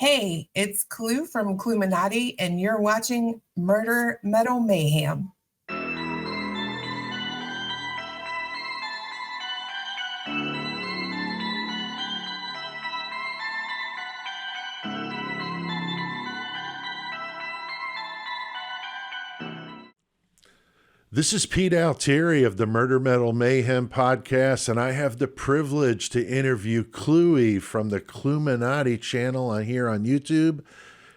Hey, it's Clue from CLUEminati, and you're watching Murder Metal Mayhem. This is Pete Altieri of the Murder Metal Mayhem podcast, and I have the privilege to interview Cluey from the CLUEminati channel here on YouTube.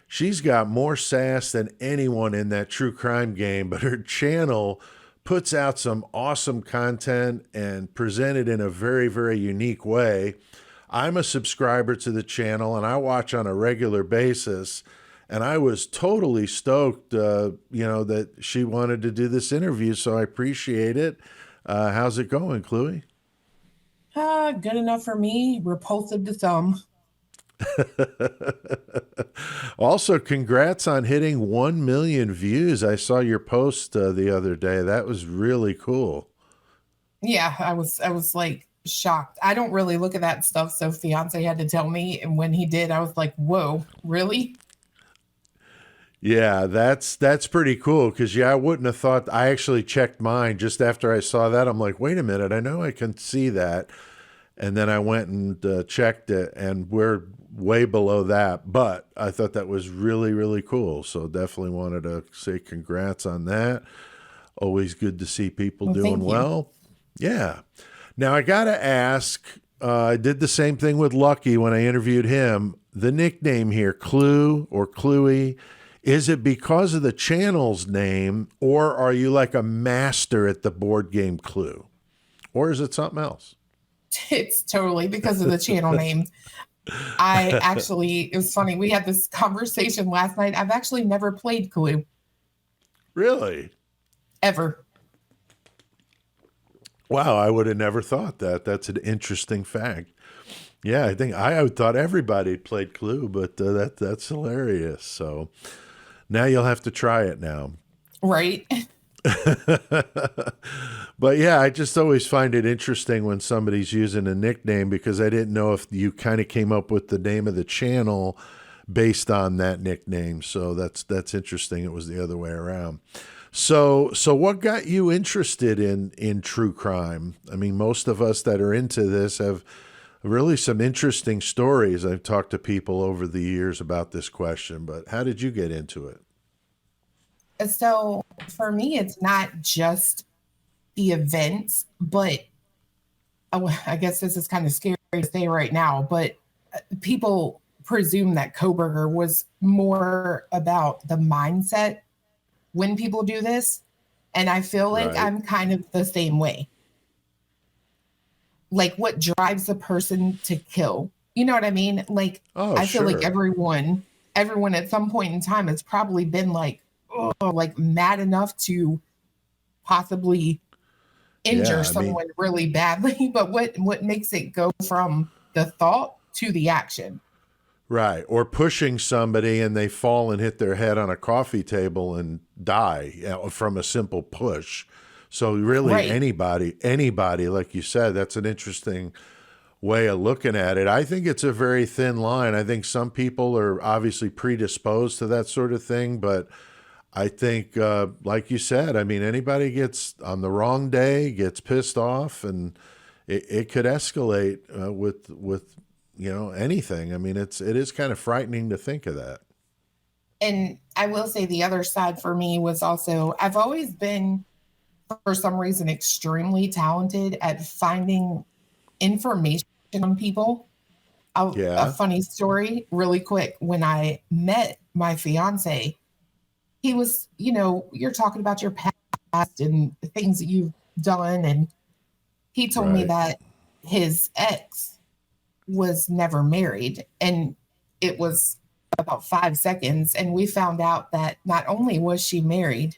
She's got more sass than anyone in that true crime game, but her channel puts out some awesome content and presented in a very, very unique way. I'm a subscriber to the channel, and I watch on a regular basis. And I was totally stoked, that she wanted to do this interview, so I appreciate it. How's it going, Cluey? Good enough for me, repulsive to some. Also, congrats on hitting 1 million views. I saw your post the other day. That was really cool. Yeah, I was like shocked. I don't really look at that stuff, so fiance had to tell me, and when he did, I was like, whoa, really? Yeah, that's pretty cool because, I wouldn't have thought. I actually checked mine just after I saw that. I'm like, wait a minute, I know I can see that. And then I went and checked it, and we're way below that. But I thought that was really, really cool. So definitely wanted to say congrats on that. Always good to see people doing well. Yeah. Now, I got to ask, I did the same thing with Lucky when I interviewed him. The nickname here, Clue or Cluey, is it because of the channel's name, or are you like a master at the board game Clue? Or is it something else? It's totally because of the channel name. It was funny. We had this conversation last night. I've actually never played Clue. Really? Ever. Wow, I would have never thought that. That's an interesting fact. Yeah, I think I thought everybody played Clue, but that's hilarious. So now you'll have to try it now. Right. But yeah, I just always find it interesting when somebody's using a nickname because I didn't know if you kind of came up with the name of the channel based on that nickname. So that's interesting. It was the other way around. So what got you interested in true crime? I mean, most of us that are into this have really some interesting stories. I've talked to people over the years about this question, but how did you get into it? So for me, it's not just the events, but I guess this is kind of scary to say right now, but people presume that Kohberger was more about the mindset when people do this. And I feel like I'm kind of the same way. Like what drives a person to kill? You know what I mean? Like, I feel like everyone at some point in time has probably been like mad enough to possibly injure someone really badly. But what makes it go from the thought to the action? Right. Or pushing somebody and they fall and hit their head on a coffee table and die from a simple push. So really anybody, like you said, that's an interesting way of looking at it. I think it's a very thin line. I think some people are obviously predisposed to that sort of thing, but I think, like you said, I mean, anybody gets on the wrong day, gets pissed off, and it could escalate with anything. I mean, it is kind of frightening to think of that. And I will say the other side for me was also, I've always been, for some reason, extremely talented at finding information on people. A funny story really quick. When I met my fiance, he was, you're talking about your past and the things that you've done. And he told me that his ex was never married. And it was about 5 seconds. And we found out that not only was she married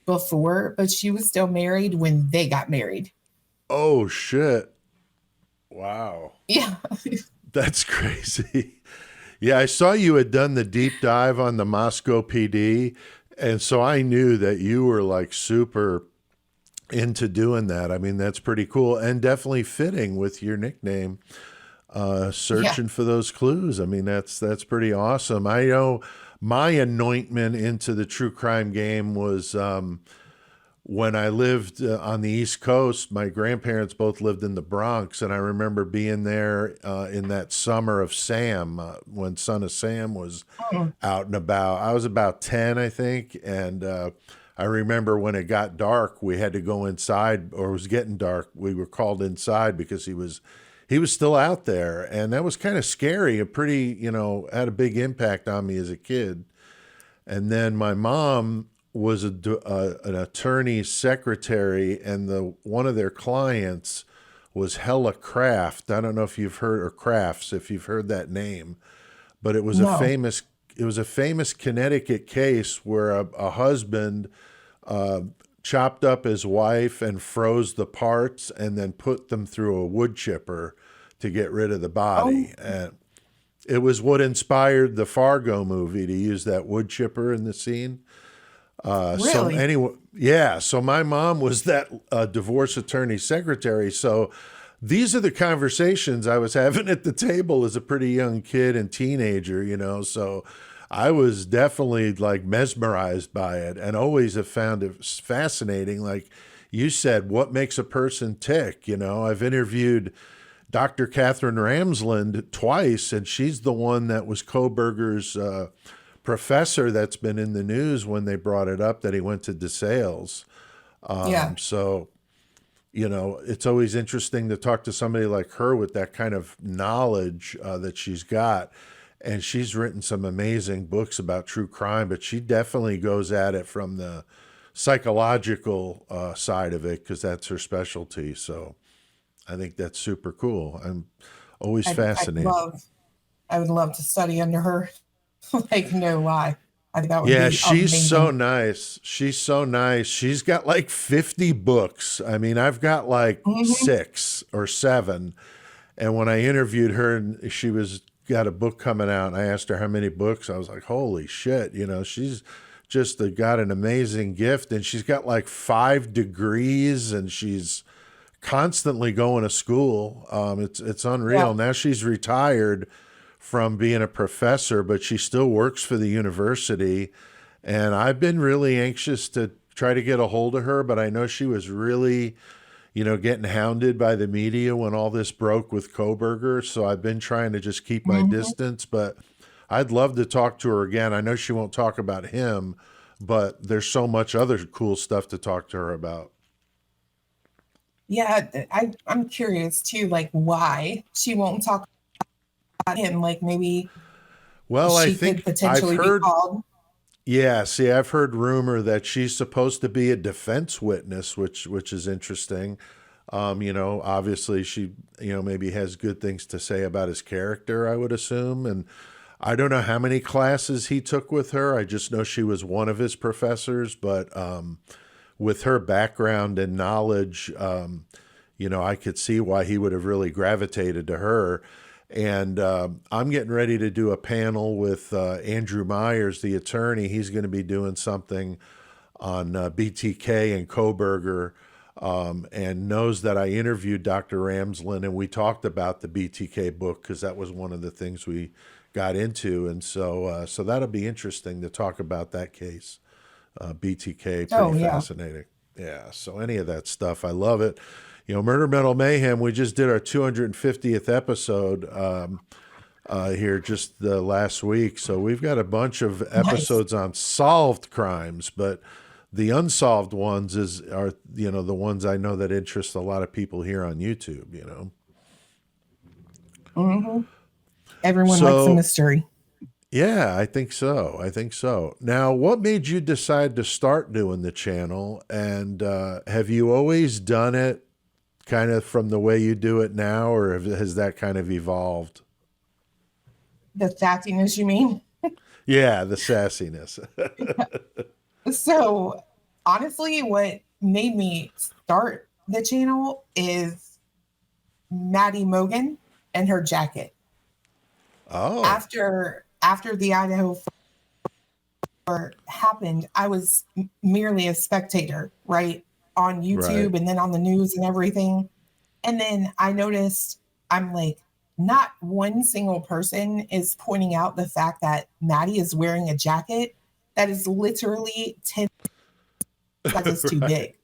before, but she was still married when they got married. Oh, shit. Wow. Yeah. That's crazy. Yeah, I saw you had done the deep dive on the Moscow PD. And so I knew that you were like super into doing that. I mean, that's pretty cool and definitely fitting with your nickname. Yeah. searching for those clues. I mean, that's pretty awesome. I know my anointment into the true crime game was when I lived on the East Coast. My grandparents both lived in the Bronx, and I remember being there in that summer of Sam, when Son of Sam was Mm. out and about. I was about 10, I think, and I remember when it got dark, we had to go inside, or it was getting dark. We were called inside because he was still out there, and that was kind of scary. A pretty, had a big impact on me as a kid. And then my mom was an attorney's secretary, and one of their clients was Hella Craft. I don't know if you've heard, or Crafts, if you've heard that name, but No. it was a famous Connecticut case where a husband uh, chopped up his wife and froze the parts and then put them through a wood chipper to get rid of the Oh, body. And it was what inspired the Fargo movie to use that wood chipper in the scene. So really? anyway, yeah. So my mom was that divorce attorney secretary. So these are the conversations I was having at the table as a pretty young kid and teenager. So I was definitely like mesmerized by it, and always have found it fascinating. Like you said, what makes a person tick? I've interviewed Dr. Catherine Ramsland twice, and she's the one that was Koberger's professor that's been in the news when they brought it up that he went to DeSales. Yeah. So, it's always interesting to talk to somebody like her with that kind of knowledge that she's got. And she's written some amazing books about true crime, but she definitely goes at it from the psychological side of it, because that's her specialty. So I think that's super cool. I'm always I'd, I'd fascinated. love, I would love to study under her. Like, no lie. I think that would Yeah, be she's so amazing. nice. She's so nice. She's got like 50 books. I mean, I've got like Hmm. 6 or 7. And when I interviewed her, and she was got a book coming out, and I asked her how many books. I was like, holy shit, she's just got an amazing gift, and she's got like 5 degrees, and she's constantly going to school. It's Yeah. unreal. Now she's retired from being a professor, but she still works for the university. And I've been really anxious to try to get a hold of her, but I know she was really, getting hounded by the media when all this broke with Koberger. So I've been trying to just keep my Hmm. distance, but I'd love to talk to her again. I know she won't talk about him, but there's so much other cool stuff to talk to her about. Yeah. I'm curious too, like why she won't talk about him. Like maybe Well, I she could think I've potentially be heard, called. yeah, see, I've heard rumor that she's supposed to be a defense witness, which is interesting. Obviously she, maybe has good things to say about his character, I would assume. And I don't know how many classes he took with her. I just know she was one of his professors, but with her background and knowledge, I could see why he would have really gravitated to her. And I'm getting ready to do a panel with Andrew Myers, the attorney. He's going to be doing something on BTK and Koberger, and knows that I interviewed Dr. Ramsland, and we talked about the BTK book because that was one of the things we got into. And so that'll be interesting to talk about that case. BTK, pretty Oh yeah. fascinating. Yeah, so any of that stuff, I love it. Murder Metal Mayhem, we just did our 250th episode here just the last week. So we've got a bunch of Nice. episodes on solved crimes, but the unsolved ones are the ones I know that interest a lot of people here on YouTube. Hmm. Everyone likes a So mystery. yeah, I think so. I think so. Now, what made you decide to start doing the channel? And have you always done it kind of from the way you do it now, or has that kind of evolved? The sassiness, you mean? Yeah, the sassiness. So honestly, what made me start the channel is Maddie Mogan and her jacket. Oh, After the Idaho fire happened, I was merely a spectator, right, on right. YouTube and then on the news and everything. And then I noticed, I'm like, not one single person is pointing out the fact that Maddie is wearing a jacket that is literally 10 sizes too Right. big.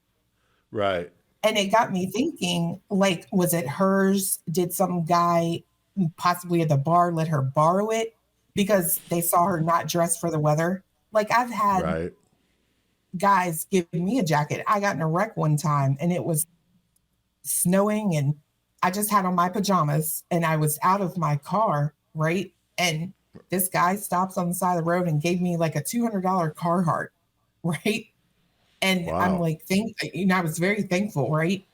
Right. And it got me thinking, like, was it hers? Did some guy possibly at the bar let her borrow it because they saw her not dressed for the weather? Like, I've had Right. guys give me a jacket. I got in a wreck one time and it was snowing and I just had on my pajamas and I was out of my car, right? And this guy stops on the side of the road and gave me like a $200 Carhartt, right? And I'm Wow. like, I was very thankful, right?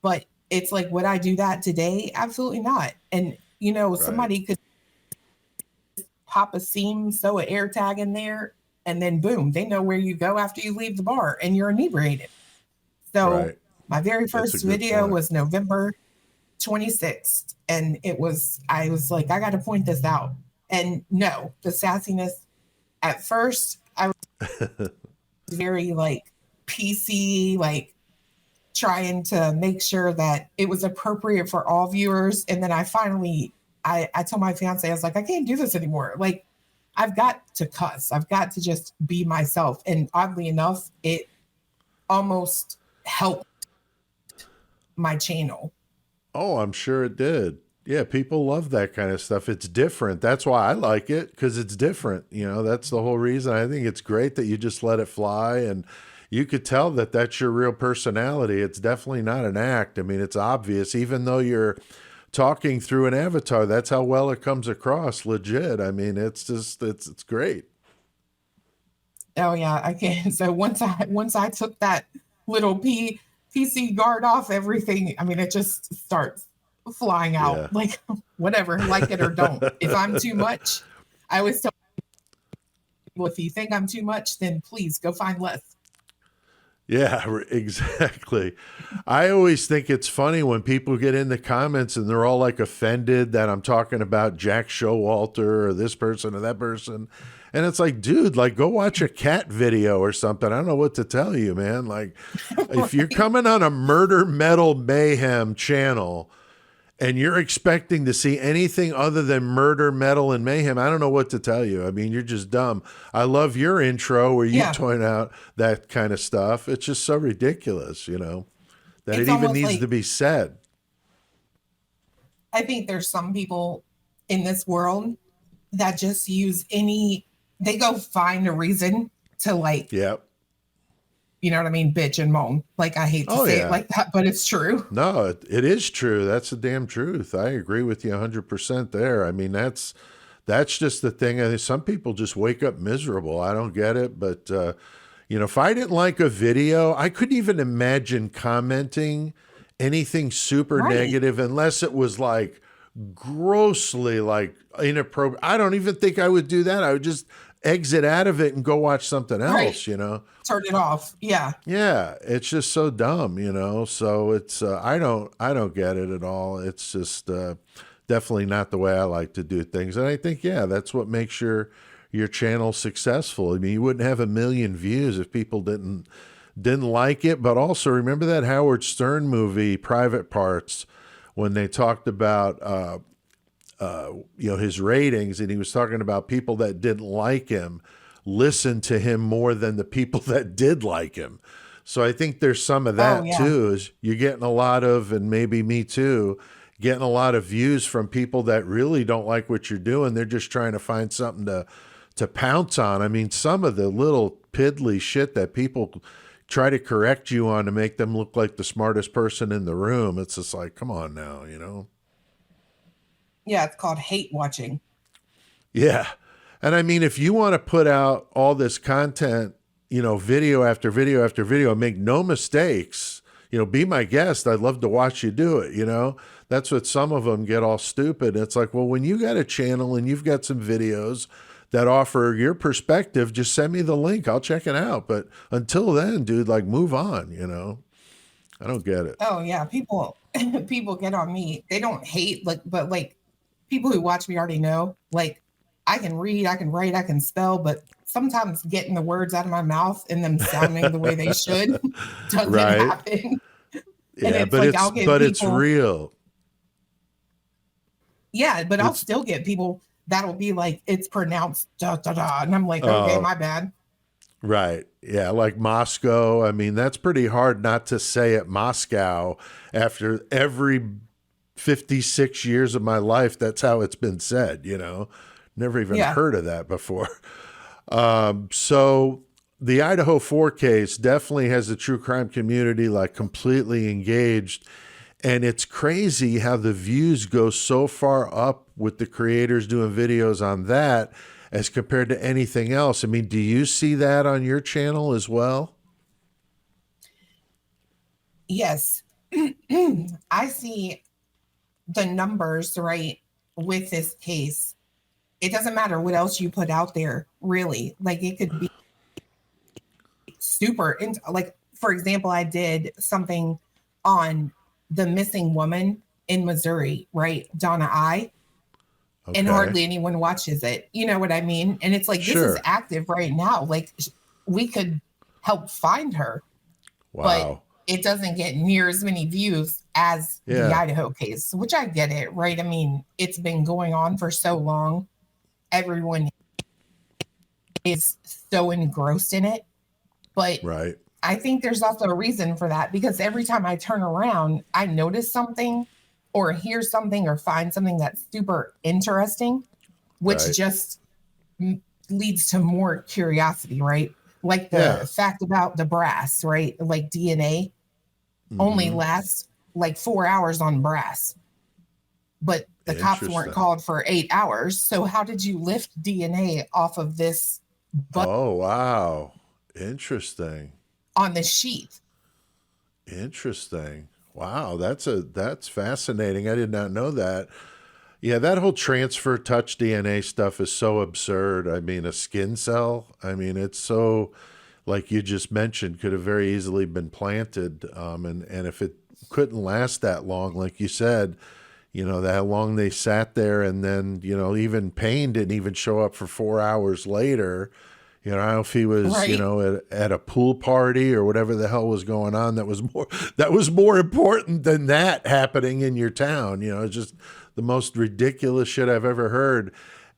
But it's like, would I do that today? Absolutely not. And, Right. somebody could pop a seam, sew an air tag in there, and then boom, they know where you go after you leave the bar and you're inebriated. So Right. my very That's a first good video point. was November 26th. And I was like, I got to point this out. And no, the sassiness at first, I was very like PC, like trying to make sure that it was appropriate for all viewers. And then I told my fiance, I was like, I can't do this anymore. Like, I've got to cuss. I've got to just be myself. And oddly enough, it almost helped my channel. Oh, I'm sure it did. Yeah, people love that kind of stuff. It's different. That's why I like it, because it's different. That's the whole reason. I think it's great that you just let it fly, and you could tell that that's your real personality. It's definitely not an act. I mean, it's obvious, even though you're talking through an avatar. That's how well it comes across. Legit. I mean, it's great. Oh yeah, I can. So once I took that little PC guard off everything, I mean, it just starts flying out. Yeah. Like, whatever, like it or don't. If I'm too much, I always tell people, if you think I'm too much, then please go find less. Yeah, exactly. I always think it's funny when people get in the comments and they're all like offended that I'm talking about Jack Showalter or this person or that person. And it's like, dude, like, go watch a cat video or something. I don't know what to tell you, man. Like, if you're Right? coming on a murder metal mayhem channel and you're expecting to see anything other than murder, metal, and mayhem, I don't know what to tell you. I mean, you're just dumb. I love your intro where you Yeah. point out that kind of stuff. It's just so ridiculous, that it It's even almost needs to like be said. I think there's some people in this world that just they go find a reason to, like, Yep. you know what I mean, bitch and moan. Like, I hate to Oh, say it yeah. like that, but it's true. No, it is true. That's the damn truth. I agree with you 100% there. I mean, that's just the thing. I think some people just wake up miserable. I don't get it, but if I didn't like a video, I couldn't even imagine commenting anything super Right. negative unless it was like grossly like inappropriate. I don't even think I would do that. I would just exit out of it and go watch something Right. else. Turn it off. Yeah. Yeah, it's just so dumb. So it's I don't get it at all. It's just definitely not the way I like to do things. And I think, yeah, that's what makes your channel successful. I mean, you wouldn't have a million views if people didn't like it. But also remember that Howard Stern movie, Private Parts, when they talked about his ratings, and he was talking about people that didn't like him listened to him more than the people that did like him. So I think there's some of Oh that yeah. too. Is you're getting a lot of, and maybe me too, getting a lot of views from people that really don't like what you're doing. They're just trying to find something to pounce on. I mean, some of the little piddly shit that people try to correct you on to make them look like the smartest person in the room. It's just like, come on now. Yeah, it's called hate watching. Yeah. And I mean, if you want to put out all this content, video after video after video, make no mistakes, be my guest. I'd love to watch you do it. That's what some of them get all stupid. It's like, well, when you got a channel and you've got some videos that offer your perspective, just send me the link. I'll check it out. But until then, dude, like, move on. I don't get it. Oh yeah, people get on me. They don't hate, like, but like, people who watch me already know, like, I can read, I can write, I can spell, but sometimes getting the words out of my mouth and them sounding the way they should doesn't Right. happen. And Yeah, it's but like it's I'll get but it's people, real. Yeah, but I'll It's still get people that'll be like, it's pronounced da da da. And I'm like, okay, oh, my bad. right. Yeah, like Moscow. I mean, that's pretty hard not to say it Moscow after every 56 years of my life. That's how it's been said, you know. Never even Yeah. heard of that before. So the Idaho 4 case definitely has the true crime community like completely engaged. And it's crazy how the views go so far up with the creators doing videos on that as compared to anything else. I mean, do you see that on your channel as well? Yes. I see the numbers, right, with this case. It doesn't matter what else you put out there, really. Like it could be super like, for example, I did something on the missing woman in Missouri, right? Donna I, and Okay. hardly anyone watches it. You know what I mean? And it's like this is Sure. active right now. Like we could help find her, but Wow. it doesn't get near as many views as the Yeah. Idaho case, which I get it, right? I mean, it's been going on for so long. Everyone is so engrossed in it. But Right. I think there's also a reason for that because every time I turn around, I notice something or hear something or find something that's super interesting, which Right. just leads to more curiosity, right? Like Yeah. the fact about the brass, right? Like DNA only Mm-hmm. lasts like 4 hours on brass, but the cops weren't Interesting. called for 8 hours. So, how did you lift DNA off of this butt Oh, wow. Interesting. on the sheet? Interesting. Wow, that's fascinating. I did not know that. Yeah, that whole transfer touch DNA stuff is so absurd. I mean, a skin cell, I mean, it's so, like you just mentioned, could have very easily been planted. And if it couldn't last that long, like you said, you know, that how long they sat there and then, you know, even pain didn't even show up for 4 hours later. You know, I don't know if he was, you Right. know, at a pool party or whatever the hell was going on that was more important than that happening in your town. You know, it's just the most ridiculous shit I've ever heard.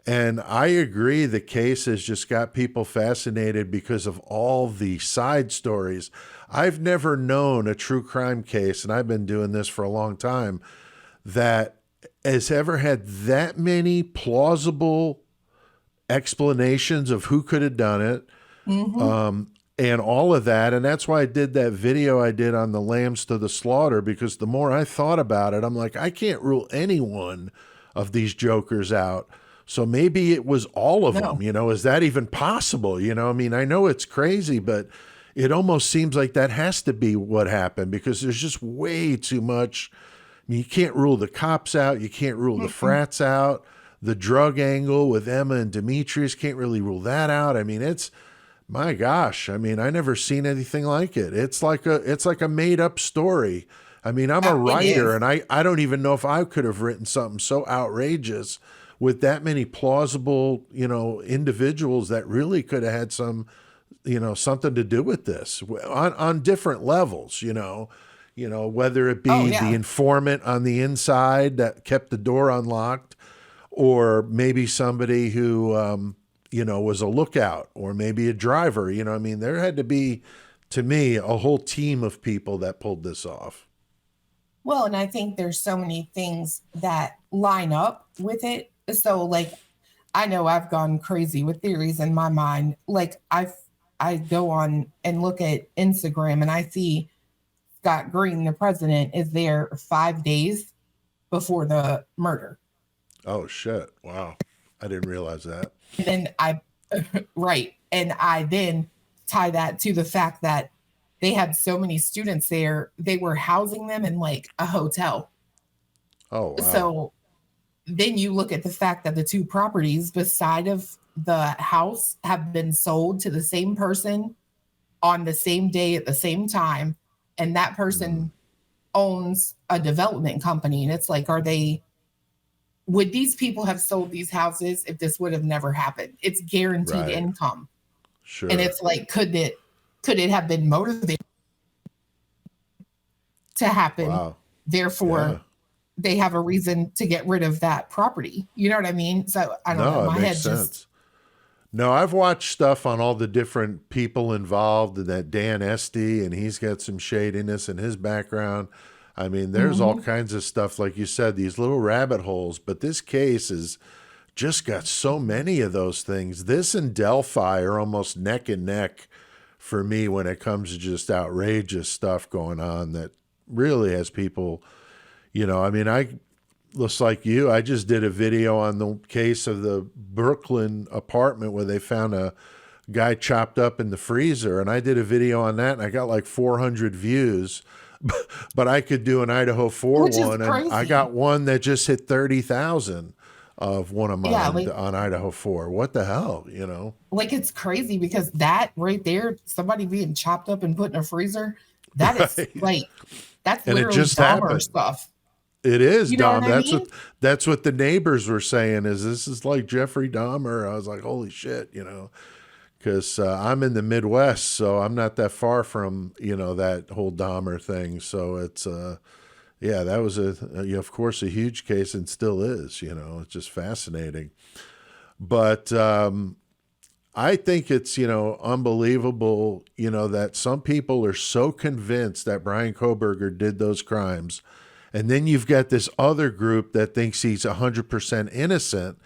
And I agree the case has just got people fascinated because of all the side stories. I've never known a true crime case, and I've been doing this for a long time, that has ever had that many plausible explanations of who could have done it, Mm-hmm. and all of that. And that's why I did that video I did on the lambs to the slaughter, because the more I thought about it, I'm like, I can't rule any one of these jokers out. So maybe it was all of them. No. You know, is that even possible? You know, I mean, I know it's crazy, but it almost seems like that has to be what happened because there's just way too much. I mean, you can't rule the cops out. You can't rule the Mm-mm. frats out. The drug angle with Emma and Demetrius can't really rule that out. I mean, it's, my gosh. I mean, I never seen anything like it. It's like a made up story. I mean, I'm a It writer is. and I don't even know if I could have written something so outrageous with that many plausible, you know, individuals that really could have had some, you know, something to do with this on different levels, you know, whether it Oh, be the yeah. informant on the inside that kept the door unlocked, or maybe somebody who, you know, was a lookout, or maybe a driver. You know, I mean, there had to be, to me, a whole team of people that pulled this off. Well, and I think there's so many things that line up with it. So, like, I know I've gone crazy with theories in my mind. Like, I go on and look at Instagram and I see Scott Green, the president, is there 5 days before the murder. Oh shit! Wow, I didn't realize that. And then right. And I then tie that to the fact that they had so many students there, they were housing them in like a hotel. Oh wow. So then you look at the fact that the two properties beside of the house have been sold to the same person on the same day at the same time. And that Mm, person owns a development company. And it's like, would these people have sold these houses if this would have never happened? It's guaranteed right. income. And Sure. it's like, could it have been motivated to happen? Wow. Therefore, Yeah. they have a reason to get rid of that property. You know what I mean? So I don't know. No, it My makes head just sense. No, I've watched stuff on all the different people involved, and that Dan Estee, and he's got some shadiness in his background. I mean, there's all mhm. kinds of stuff, like you said, these little rabbit holes. But this case is just got so many of those things. This and Delphi are almost neck and neck for me when it comes to just outrageous stuff going on that really has people, I mean, I looks like you. I just did a video on the case of the Brooklyn apartment where they found a guy chopped up in the freezer, and I did a video on that, and I got like 400 views. But I could do an Idaho 4 Which is one, and I crazy. got one that just hit 30,000 of one of Yeah, mine on Idaho 4. What the hell, like it's crazy because that right there, somebody being chopped up and put in a freezer, that is Right? like that's And it literally just Dahmer happened. stuff. It is, You know what Dom. I mean? That's what the neighbors were saying. Is this is like Jeffrey Dahmer? I was like, holy shit, because I'm in the Midwest, so I'm not that far from that whole Dahmer thing. So it's yeah, that was of course a huge case and still is. It's just fascinating. But I think it's unbelievable. That some people are so convinced that Brian Koberger did those crimes, and then you've got this other group that thinks he's 100% innocent.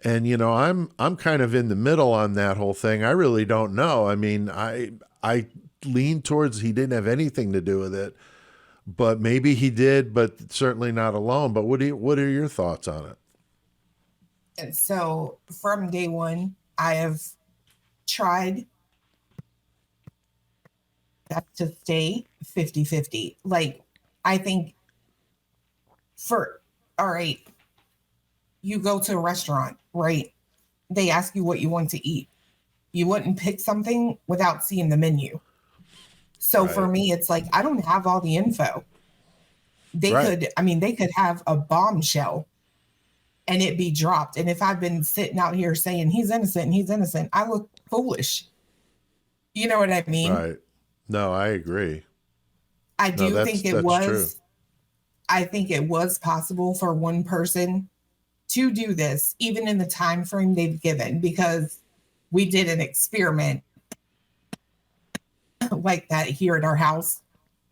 And I'm kind of in the middle on that whole thing. I really don't know. I mean, I lean towards he didn't have anything to do with it, but maybe he did, but certainly not alone. But what are your thoughts on it? And so from day one, I have tried that to stay 50-50. Like, I think for, all right, you go to a restaurant, right? They ask you what you want to eat. You wouldn't pick something without seeing the menu. So for Right. me, it's like, I don't have all the info. Right. They could have a bombshell and it be dropped. And if I've been sitting out here saying he's innocent, I look foolish. You know what I mean? Right. No, I agree. I No, do that's think it that's true. was, I think it was possible for one person to do this, even in the time frame they've given, because we did an experiment like that here at our house,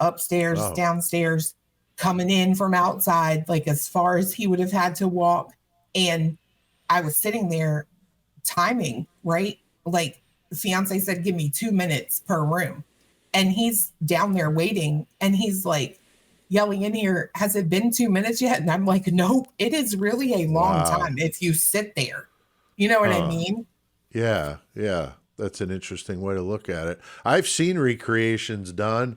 upstairs, Oh, downstairs, coming in from outside, like as far as he would have had to walk. And I was sitting there timing, right? Like the fiance said, give me 2 minutes per room. And he's down there waiting and he's like yelling in here, has it been 2 minutes yet? And I'm like, nope, it is really a long wow. time if you sit there. You know what I Huh. mean? Yeah, yeah. That's an interesting way to look at it. I've seen recreations done.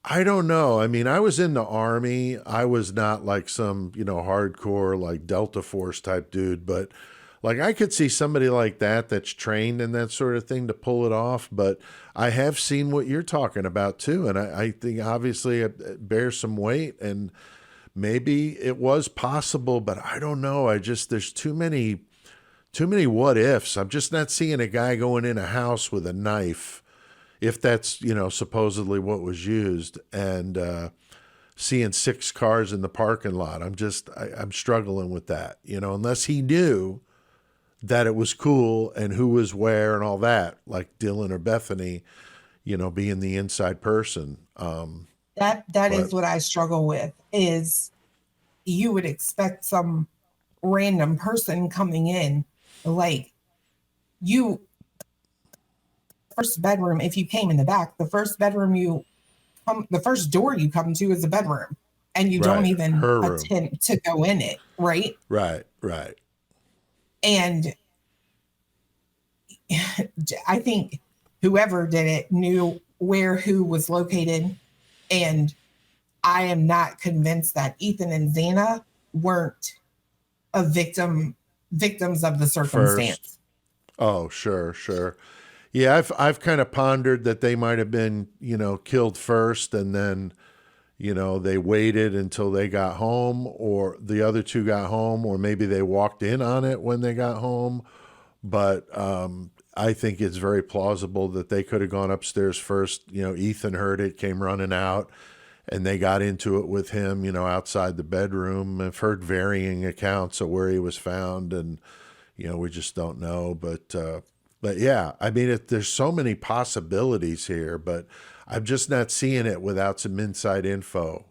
I don't know. I mean, I was in the army. I was not like some, hardcore like Delta Force type dude, but like I could see somebody like that that's trained in that sort of thing to pull it off. But I have seen what you're talking about too. And I think obviously it bears some weight, and maybe it was possible, but I don't know. There's too many what ifs. I'm just not seeing a guy going in a house with a knife, if that's supposedly what was used, and seeing 6 cars in the parking lot. I'm struggling with that. Unless he knew that it was cool and who was where and all that, like Dylan or Bethany, being the inside person. That is But what I struggle with is you would expect some random person coming in, like you first bedroom, if you came in the back, the first bedroom you come, the first door you come to is a bedroom, and you don't right, even her room. attempt to go in it, right? Right, right. And I think whoever did it knew where who was located, and I am not convinced that Ethan and Xana weren't a victims of the First. circumstance. Oh, sure, sure. Yeah, I've kind of pondered that they might have been, killed first, and then, they waited until they got home, or the other two got home, or maybe they walked in on it when they got home. But I think it's very plausible that they could have gone upstairs first. Ethan heard it, came running out, and they got into it with him, outside the bedroom. I've heard varying accounts of where he was found, and we just don't know. But yeah, I mean, there's so many possibilities here, but I'm just not seeing it without some inside info.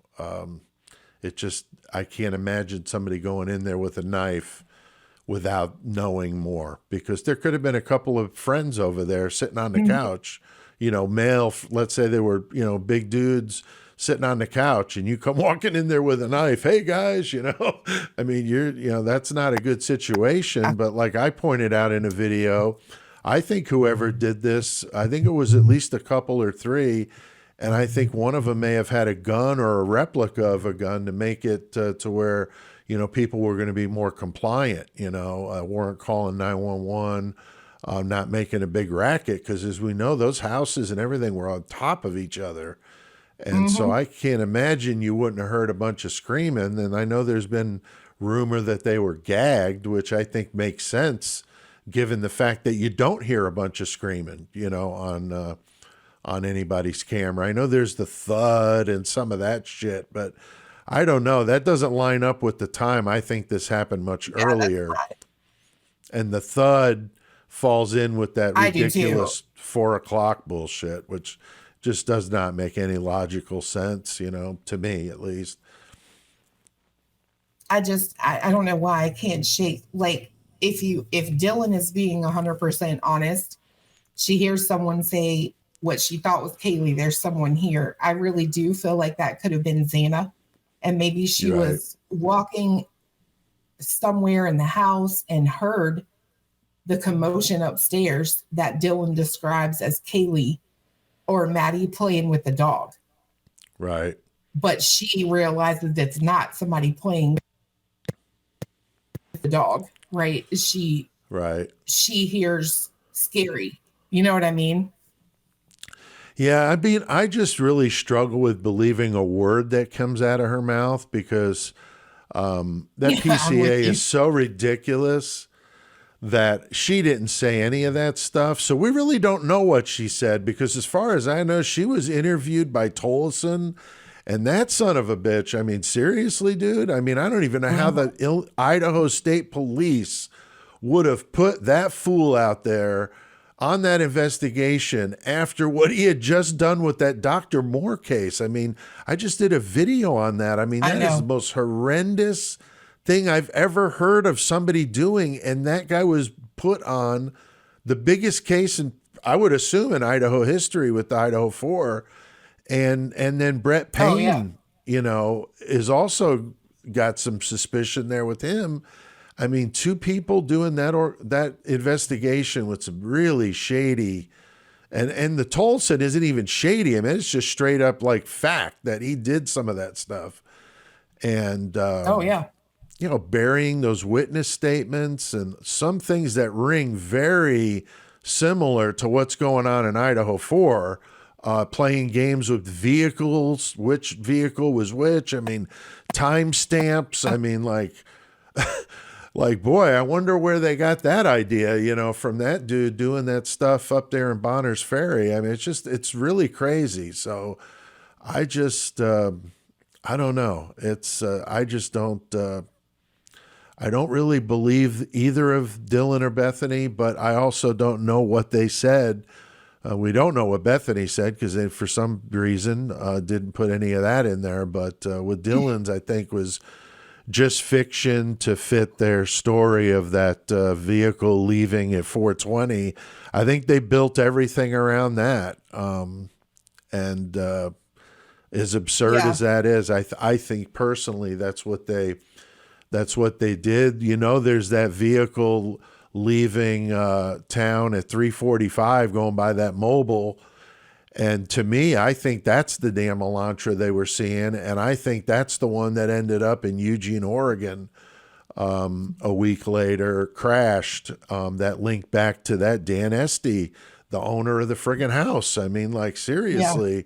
I can't imagine somebody going in there with a knife without knowing more, because there could have been a couple of friends over there sitting on the couch, male, let's say they were, big dudes sitting on the couch, and you come walking in there with a knife. Hey guys, I mean, that's not a good situation. But like I pointed out in a video, I think whoever did this, I think it was at least a couple or three. And I think one of them may have had a gun or a replica of a gun to make it to where, people were going to be more compliant, weren't calling 911, not making a big racket. Because as we know, those houses and everything were on top of each other. And so I can't imagine you wouldn't have heard a bunch of screaming. And I know there's been rumor that they were gagged, which I think makes sense given the fact that you don't hear a bunch of screaming, on anybody's camera. I know there's the thud and some of that shit, but I don't know. That doesn't line up with the time. I think this happened much earlier. Right. And the thud falls in with that I do ridiculous 4 o'clock bullshit, which just does not make any logical sense, to me at least. I don't know why I can't shake. Like, if Dylan is being 100% honest, she hears someone say what she thought was Kaylee, there's someone here. I really do feel like that could have been Xana. And maybe she was walking somewhere in the house and heard the commotion upstairs that Dylan describes as Kaylee or Maddie playing with the dog. Right. But she realizes it's not somebody playing with the dog, right? She hears scary. You know what I mean? Yeah, I mean, I just really struggle with believing a word that comes out of her mouth, because that PCA is so ridiculous that she didn't say any of that stuff. So we really don't know what she said, because as far as I know, she was interviewed by Tolleson, and that son of a bitch, I mean, seriously, dude? I mean, I don't even know how the Idaho State Police would have put that fool out there on that investigation after what he had just done with that Dr. Moore case. I mean, I just did a video on that. I mean, that is the most horrendous thing I've ever heard of somebody doing. And that guy was put on the biggest case in, I would assume, in Idaho history with the Idaho 4. And then Brett Payne, is also got some suspicion there with him. I mean, 2 people doing that investigation with some really shady, and the Tolleson isn't even shady. I mean, it's just straight up like fact that he did some of that stuff. And, burying those witness statements and some things that ring very similar to what's going on in Idaho 4, playing games with vehicles, which vehicle was which. I mean, timestamps. I mean, like, boy, I wonder where they got that idea, from that dude doing that stuff up there in Bonner's Ferry. I mean, it's really crazy. So I just, I don't know. I don't really believe either of Dylan or Bethany, but I also don't know what they said. We don't know what Bethany said, because they, for some reason, didn't put any of that in there. But with Dylan's, I think was just fiction to fit their story of that vehicle leaving at 4:20. I think they built everything around that. And as absurd as that is, I think personally that's what they did. There's that vehicle leaving town at 3:45 going by that mobile. And to me, I think that's the damn Elantra they were seeing. And I think that's the one that ended up in Eugene, Oregon, a week later, crashed, that linked back to that Dan Esty, the owner of the friggin' house. I mean, seriously,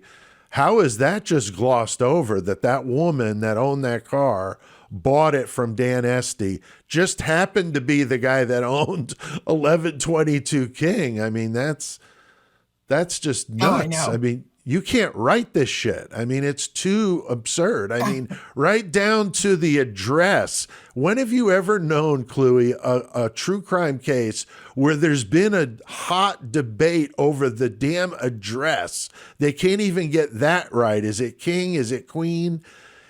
how is that just glossed over, that woman that owned that car bought it from Dan Esty, just happened to be the guy that owned 1122 King? I mean, that's just nuts. I mean, you can't write this shit. I mean, it's too absurd. I mean, right down to the address. When have you ever known, Cluey, a true crime case where there's been a hot debate over the damn address? They can't even get that right. Is it king? Is it queen?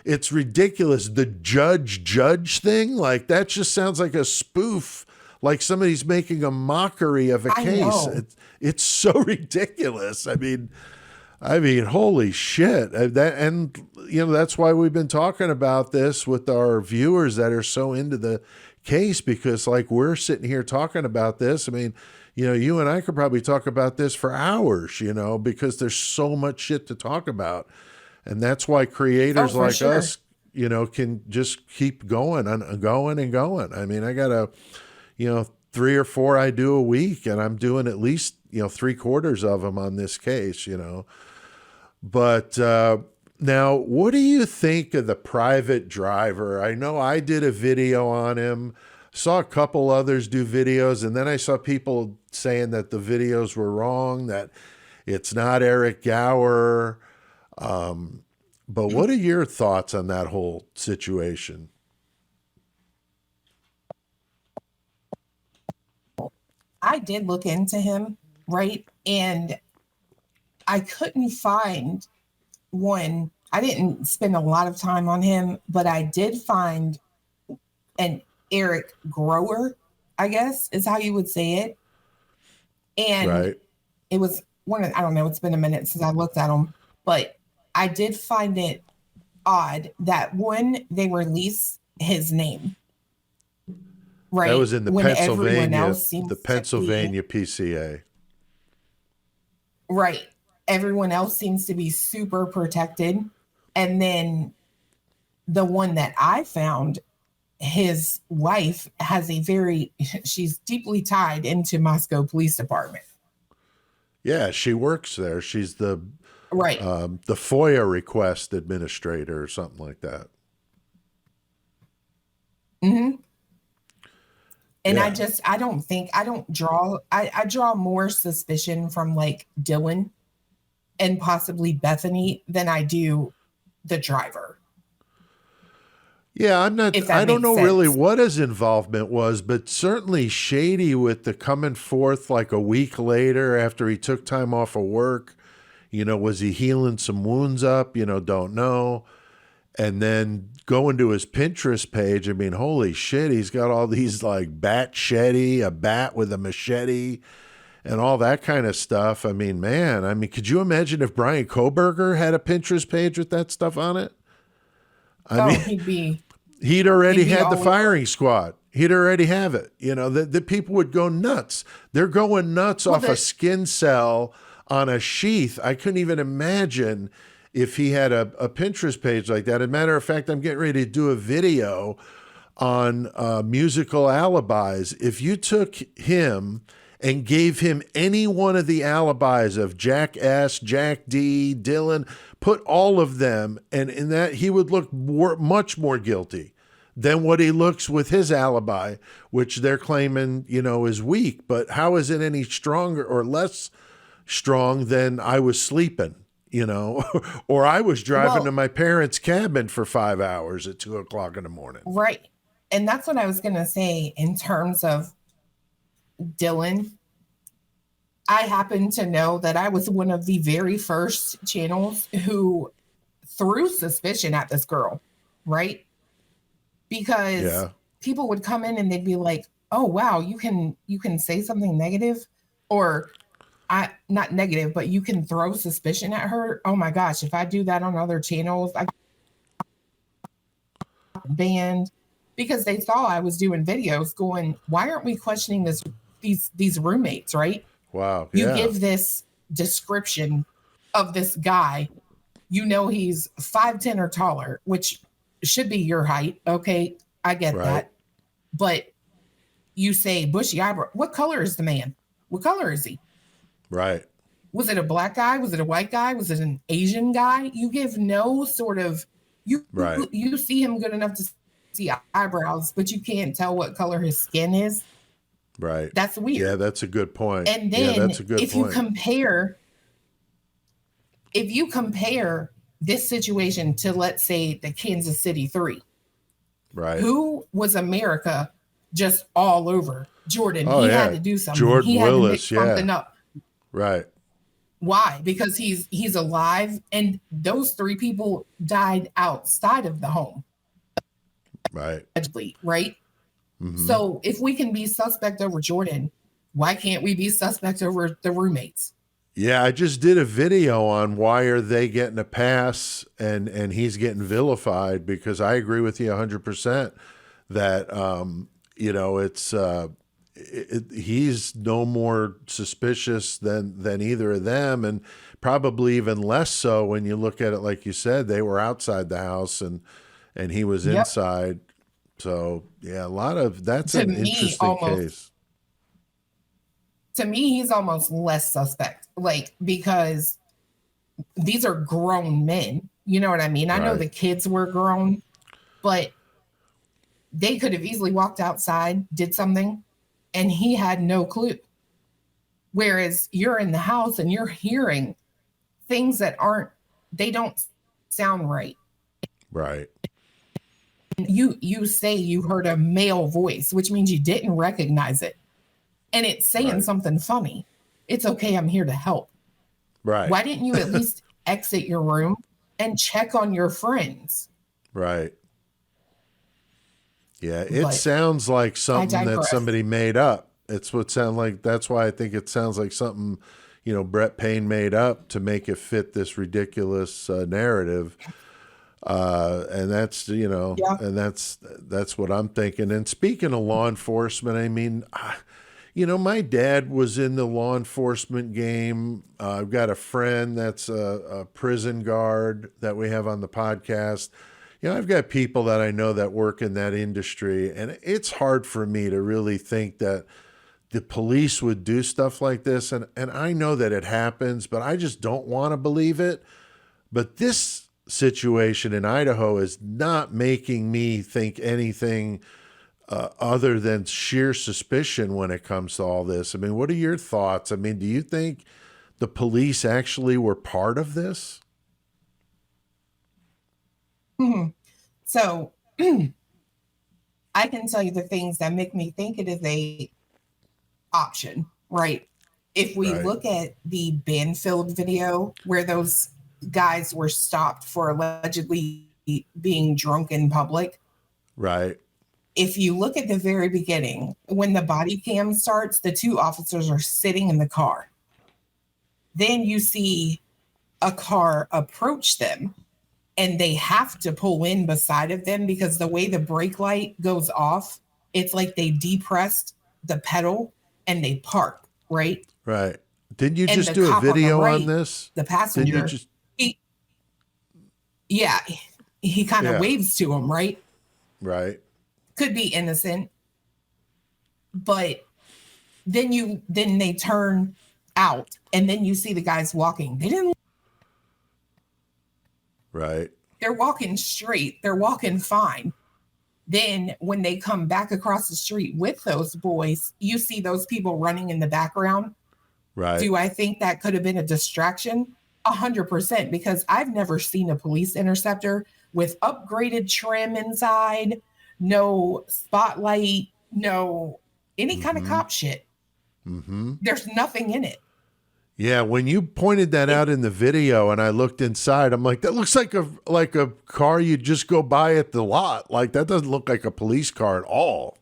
It's ridiculous. The judge thing, like that just sounds like a spoof, like somebody's making a mockery of a case. It's so ridiculous. I mean, holy shit. And you know, that's why we've been talking about this with our viewers that are so into the case, because like we're sitting here talking about this. I mean, you know, you and I could probably talk about this for hours, you know, because there's so much shit to talk about. And that's why creators like us, you know, can just keep going and going and going. I mean, I got you know, 3 or 4 I do a week, and I'm doing at least, you know, 3/4 of them on this case, you know. But now, what do you think of the private driver? I know I did a video on him, saw a couple others do videos, and then I saw people saying that the videos were wrong, that it's not Eric Gower. But what are your thoughts on that whole situation? I did look into him, right? And I couldn't find one. I didn't spend a lot of time on him, but I did find an Eric Grower, I guess is how you would say it. And it was I don't know, it's been a minute since I looked at him, but I did find it odd that when they release his name, right? That was in the Pennsylvania PCA. Right. Everyone else seems to be super protected. And then the one that I found, his wife has she's deeply tied into Moscow Police Department. Yeah, she works there. She's the FOIA request administrator or something like that. Mm-hmm. And I draw more suspicion from like Dylan and possibly Bethany than I do the driver. Yeah, I don't know really what his involvement was, but certainly shady with the coming forth like a week later after he took time off of work. You know, was he healing some wounds up? You know, don't know. And then going to his Pinterest page, I mean, holy shit, he's got all these like bat-shetty, a bat with a machete, and all that kind of stuff. I mean, man, could you imagine if Brian Koberger had a Pinterest page with that stuff on it? He'd already had the firing squad. He'd already have it. You know, the people would go nuts. They're going nuts off a skin cell on a sheath. I couldn't even imagine if he had a Pinterest page like that. As a matter of fact, I'm getting ready to do a video on musical alibis. If you took him and gave him any one of the alibis of Jack S., Jack D., Dylan, put all of them, and in that he would look much more guilty than what he looks with his alibi, which they're claiming, you know, is weak. But how is it any stronger or less strong than I was sleeping, you know, or I was driving to my parents' cabin for 5 hours at 2:00 in the morning. Right. And that's what I was going to say in terms of Dylan. I happen to know that I was one of the very first channels who threw suspicion at this girl, right? Because people would come in and they'd be like, oh, wow, you can say something negative, or not negative, but you can throw suspicion at her. Oh my gosh, if I do that on other channels, I get banned, because they saw I was doing videos going, why aren't we questioning these roommates, right? Wow. You give this description of this guy, you know, he's 5'10" or taller, which should be your height. Okay, I get that. But you say bushy eyebrow. What color is the man? What color is he? Right. Was it a black guy? Was it a white guy? Was it an Asian guy? You give no sort of, you see him good enough to see eyebrows, but you can't tell what color his skin is. Right. That's weird. Yeah, that's a good point. And then that's a good if point. if you compare this situation to, let's say, the Kansas City Three, right. Who was America just all over? Jordan. Oh He had yeah, to do something. Jordan He had to mix Willis. something Yeah, up. right. Why? Because he's alive, and those three people died outside of the home. Right. Right. Mm-hmm. So if we can be suspect over Jordan, why can't we be suspect over the roommates? Yeah, I just did a video on why are they getting a pass and he's getting vilified, because I agree with you 100% that you know, it's he's no more suspicious than either of them, and probably even less so when you look at it like you said, they were outside the house and he was inside. So yeah, a lot of that's an interesting case. To me, he's almost less suspect, like, because these are grown men. You know what I mean? I know the kids were grown, but they could have easily walked outside, did something, and he had no clue. Whereas you're in the house and you're hearing things that they don't sound right. Right. You say you heard a male voice, which means you didn't recognize it. And it's saying something funny. It's okay, I'm here to help. Right. Why didn't you at least exit your room and check on your friends? Right. Yeah, it sounds like something that somebody made up. It's what sound like. That's why I think it sounds like something, you know, Brett Payne made up to make it fit this ridiculous narrative. And that's, you know, and that's what I'm thinking. And speaking of law enforcement, I mean, you know, my dad was in the law enforcement game. I've got a friend that's a prison guard that we have on the podcast. You know, I've got people that I know that work in that industry, and it's hard for me to really think that the police would do stuff like this. And I know that it happens, but I just don't want to believe it. But this situation in Idaho is not making me think anything other than sheer suspicion when it comes to all this. I mean, what are your thoughts? I mean, do you think the police actually were part of this? Mm-hmm. So I can tell you the things that make me think it is a option, right? If we look at the Banfield video where those guys were stopped for allegedly being drunk in public. Right. If you look at the very beginning, when the body cam starts, the two officers are sitting in the car. Then you see a car approach them, and they have to pull in beside of them because the way the brake light goes off, it's like they depressed the pedal and they park, right? Right. Didn't you just do a video on this? The passenger, he kind of waves to him, right? Right. Could be innocent, but then they turn out, and then you see the guys walking. They didn't. Right. They're walking straight. They're walking fine. Then when they come back across the street with those boys, you see those people running in the background. Right. Do I think that could have been a distraction? 100%, because I've never seen a police interceptor with upgraded trim inside, no spotlight, no any kind of cop shit. Mm-hmm. There's nothing in it. Yeah, when you pointed that out in the video and I looked inside, I'm like, that looks like a car you just go by at the lot. Like, that doesn't look like a police car at all.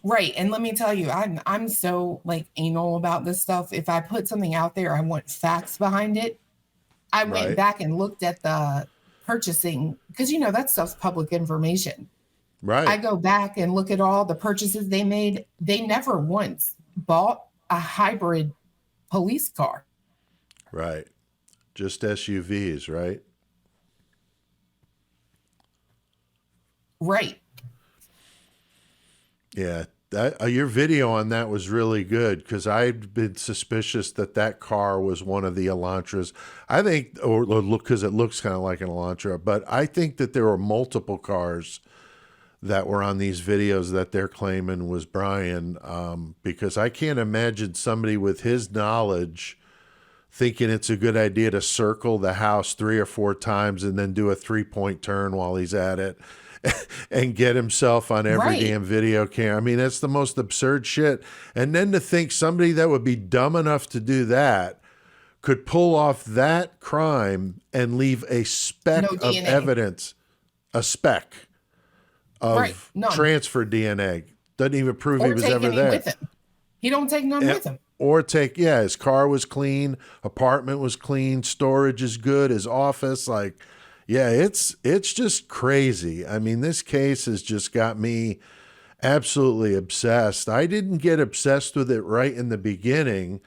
Right. And let me tell you, I'm so like anal about this stuff. If I put something out there, I want facts behind it. I went back and looked at the purchasing, because, you know, that stuff's public information. Right. I go back and look at all the purchases they made. They never once bought a hybrid police car. Right. Just SUVs, right? Right. Yeah. Your video on that was really good, because I'd been suspicious that car was one of the Elantras. I think, or look, because it looks kind of like an Elantra, but I think that there were multiple cars that were on these videos that they're claiming was Brian, because I can't imagine somebody with his knowledge thinking it's a good idea to circle the house 3 or 4 times and then do a 3-point turn while he's at it and get himself on every damn video camera. I mean, that's the most absurd shit. And then to think somebody that would be dumb enough to do that could pull off that crime and leave a speck of evidence, a speck of transfer DNA. Doesn't even prove he was ever there. With him. He don't take none with him. Or take, his car was clean, apartment was clean, storage is good, his office, like, it's just crazy. I mean, this case has just got me absolutely obsessed. I didn't get obsessed with it right in the beginning,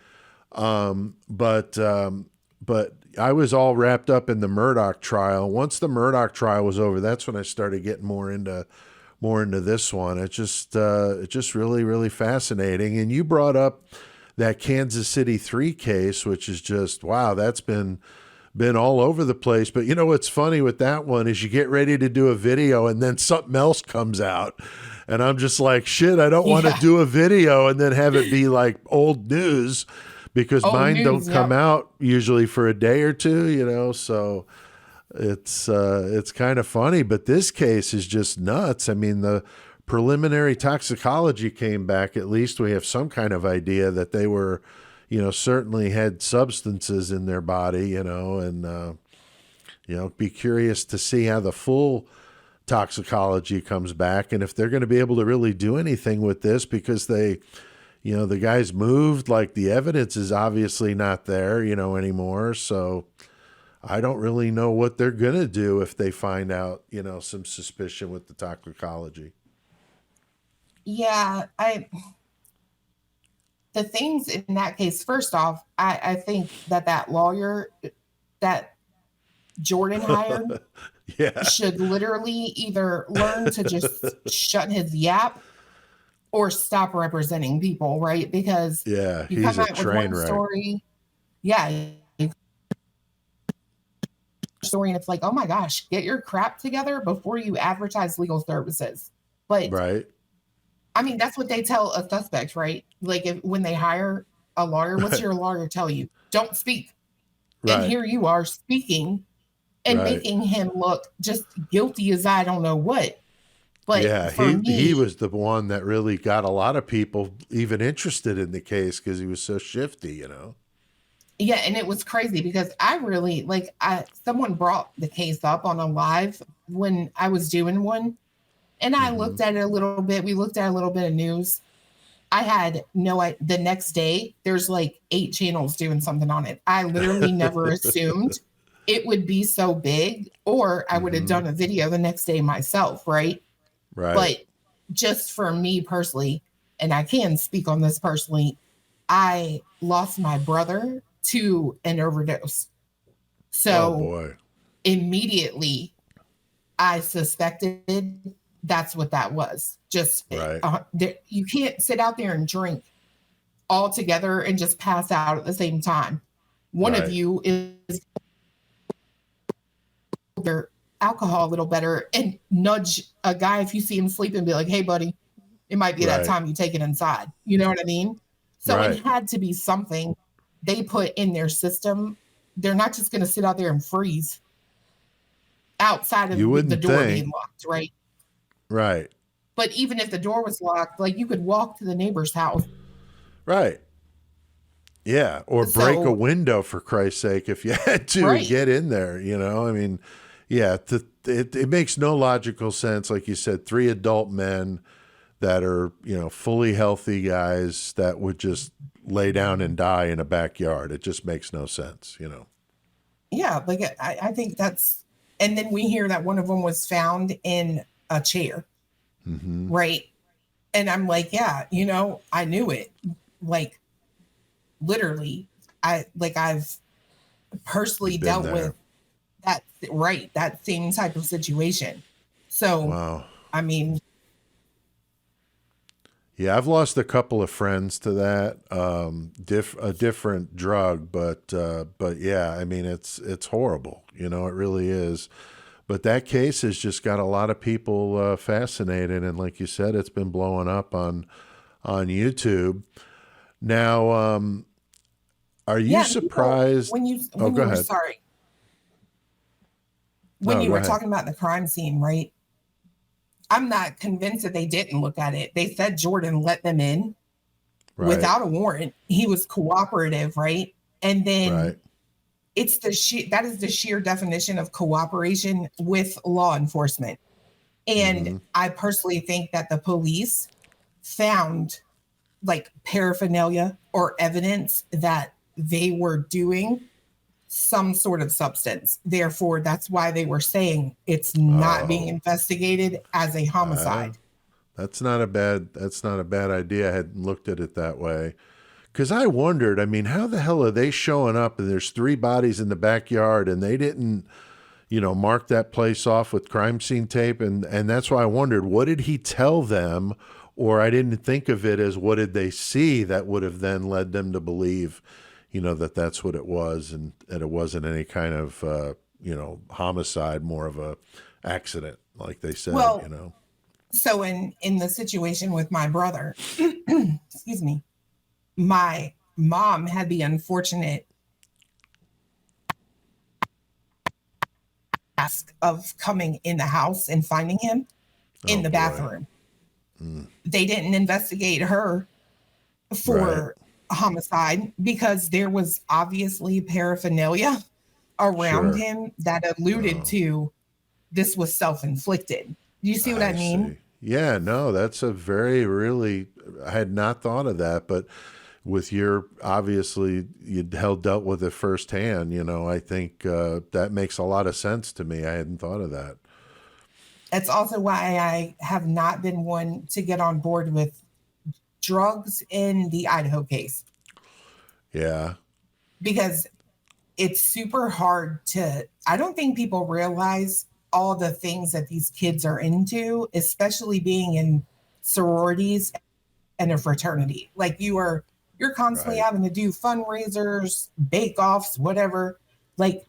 but I was all wrapped up in the Murdoch trial. Once the Murdoch trial was over, that's when I started getting more into this one. It's just really, really fascinating. And you brought up that Kansas City 3 case, which is just, wow, that's been all over the place. But you know what's funny with that one is you get ready to do a video and then something else comes out. And I'm just like, shit, I don't want to do a video and then have it be like old news, because mine don't come out usually for a day or two, you know. So it's kind of funny, but this case is just nuts. I mean, the preliminary toxicology came back. At least we have some kind of idea that they were, you know, certainly had substances in their body, you know, and, you know, be curious to see how the full toxicology comes back and if they're going to be able to really do anything with this, because they, you know, the guys moved, like the evidence is obviously not there, you know, anymore. So I don't really know what they're going to do if they find out, you know, some suspicion with the toxicology. Yeah, the things in that case, first off, I think that lawyer that Jordan hired should literally either learn to just shut his yap or stop representing people, right? Because you he's come a out with train one wreck. story, story, and it's like, oh my gosh, get your crap together before you advertise legal services. But I mean, that's what they tell a suspect, right? Like when they hire a lawyer, what's your lawyer tell you? Don't speak. And here you are speaking and making him look just guilty as I don't know what. But he was the one that really got a lot of people even interested in the case because he was so shifty, you know? Yeah, and it was crazy because I really, someone brought the case up on a live when I was doing one. And I looked at it a little bit. We looked at a little bit of news. I had the next day, there's like 8 channels doing something on it. I literally never assumed it would be so big, or I would have done a video the next day myself, right? But just for me personally, and I can speak on this personally, I lost my brother to an overdose. So immediately I suspected that's what that was. Just you can't sit out there and drink all together and just pass out at the same time. One of you is their alcohol a little better and nudge a guy if you see him sleeping and be like, hey buddy, it might be that time you take it inside. You know what I mean? So it had to be something they put in their system. They're not just going to sit out there and freeze outside of the door being locked, right? Right. But even if the door was locked, like you could walk to the neighbor's house. Right. Yeah. Or break a window, for Christ's sake, if you had to get in there, you know? I mean, it makes no logical sense. Like you said, 3 adult men that are, you know, fully healthy guys that would just lay down and die in a backyard. It just makes no sense, you know? Yeah. Like I think that's, and then we hear that one of them was found in a chair. Right. And I'm like, yeah, you know, I knew it. Like literally, I've personally dealt with that same type of situation. So, I mean, yeah, I've lost a couple of friends to that, a different drug, but yeah, I mean, it's horrible, you know, it really is. But that case has just got a lot of people fascinated, and like you said, it's been blowing up on YouTube. Now, Are you Yeah, people, surprised? Oh, when go you were ahead. sorry, when No, you go were ahead. talking about the crime scene, right? I'm not convinced that they didn't look at it. They said Jordan let them in Right, without a warrant. He was cooperative, right? And then right. it's that is the sheer definition of cooperation with law enforcement. And Mm-hmm. I personally think that the police found like paraphernalia or evidence that they were doing some sort of substance. Therefore, that's why they were saying it's not being Oh, investigated as a uh, homicide. that's not a bad idea. I hadn't looked at it that way. Because I wondered, I mean, how the hell are they showing up and there's three bodies in the backyard and they didn't, mark that place off with crime scene tape? And that's why I wondered, what did he tell them? Or I didn't think of it as what did they see that would have then led them to believe, that that's what it was and it wasn't any kind of, homicide, more of a accident, like they said. Well, so in the situation with my brother, excuse me, my mom had the unfortunate task of coming in the house and finding him Oh in the boy. bathroom. Mm, They didn't investigate her right. for homicide because there was obviously paraphernalia around Sure. him that alluded Oh, to this was self-inflicted. Do you see what I I mean? see. Yeah, no, that's a very really, I had not thought of that, but with your, obviously you'd held dealt with it firsthand, I think that makes a lot of sense to me. I hadn't thought of that. That's also why I have not been one to get on board with drugs in the Idaho case Yeah. because it's super hard to, I don't think people realize all the things that these kids are into, especially being in sororities and a fraternity. Like you're constantly Right. having to do fundraisers, bake offs, whatever. Like,